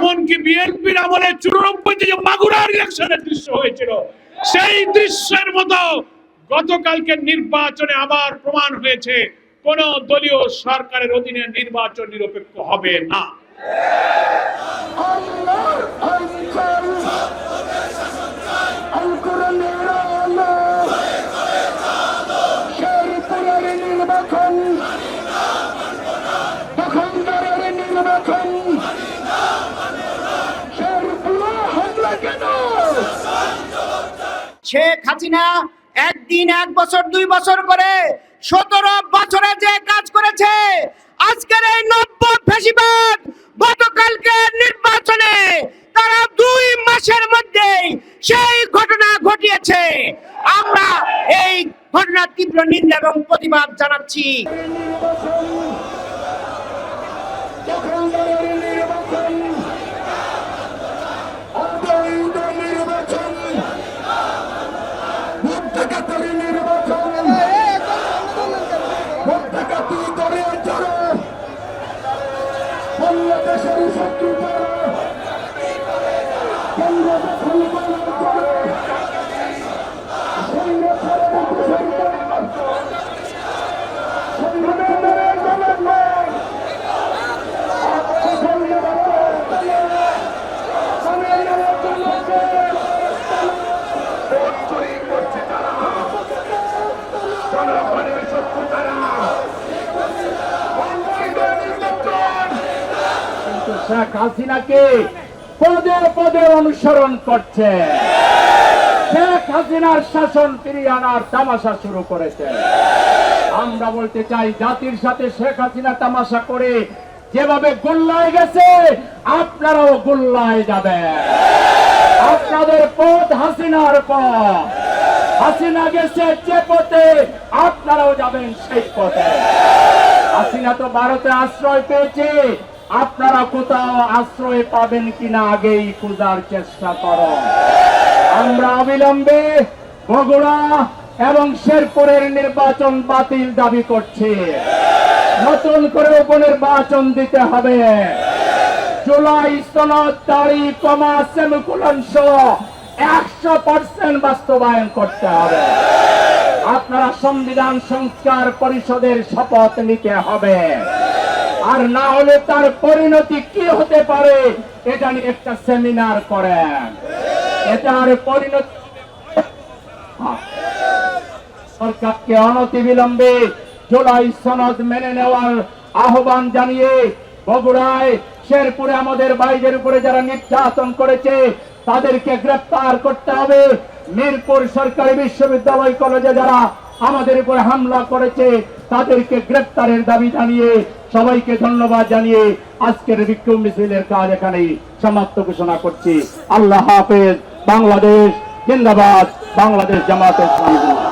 এমনকি বিএনপির আমলে 94 যে মাগুরার ইলেকশনের দৃশ্য হয়েছিল, সেই দৃশ্যের মতো গতকালকে নির্বাচনে আবার প্রমাণ হয়েছে কোন দলীয় সরকারের অধীনে নির্বাচন নিরপেক্ষ হবে না। শেখ হাসিনা একদিন 1 বছর 2 বছর করে 17 বছরে যে কাজ করেছে, আজকের এই নব্য ফ্যাসিবাদ গতকালকে নির্বাচনে তারা 2 মাসের মধ্যেই সেই ঘটনা ঘটিয়েছে। আমরা এই ঘটনার তীব্র নিন্দা এবং প্রতিবাদ জানাচ্ছি। শেখ হাসিনাকে পদে পদে অনুসরণ করছে, শেখ হাসিনার শাসন ফিরিয়ে আনার তামাশা শুরু করেছে। আমরা বলতে চাই, জাতির সাথে শেখ হাসিনা তামাশা করে যেভাবে গোল্লায় গেছে, আপনারাও গোল্লায় যাবেন। আপনাদের পথ হাসিনার পথ, হাসিনা গেছে যে পথে, আপনারাও যাবেন সেই পথে। হাসিনা তো ভারতে আশ্রয় পেয়েছে, আপনারা কোথাও আশ্রয় পাবেন কিনা আগেই খোঁজার চেষ্টা করো। আমরা অবিলম্বে বগুড়া এবং শেরপুরের নির্বাচন বাতিল দাবি করছি। নতুন করে উপনির্বাচন দিতে হবে। জুলাই সনদ তারিখ কমা সেমিকোলন সহ 100% বাস্তবায়ন করতে হবে। আপনারা সংবিধান সংস্কার পরিষদের শপথ নিতে হবে, আর না হলে তার পরিণতি কি হতে পারে এটা নিয়ে একটা সেমিনার করেন। এটার পরিণতি সরকারকে অনতিবিলম্বে জুলাই সনদ মেনে নেওয়ার আহ্বান জানিয়ে বগুড়ায় শেরপুরে আমাদের ভাইদের উপরে যারা নির্যাতন করেছে তাদেরকে গ্রেফতার করতে হবে। মিরপুর সরকারি বিশ্ববিদ্যালয় কলেজে যারা আমাদের উপরে হামলা করেছে তাদেরকে গ্রেফতারের দাবি জানিয়ে সবাইকে ধন্যবাদ জানিয়ে আজকের বিক্ষোভ মিছিলের কাজ এখানেই সমাপ্ত ঘোষণা করছি। আল্লাহ হাফেজ। বাংলাদেশ জিন্দাবাদ। বাংলাদেশ জামায়াতে ইসলামী।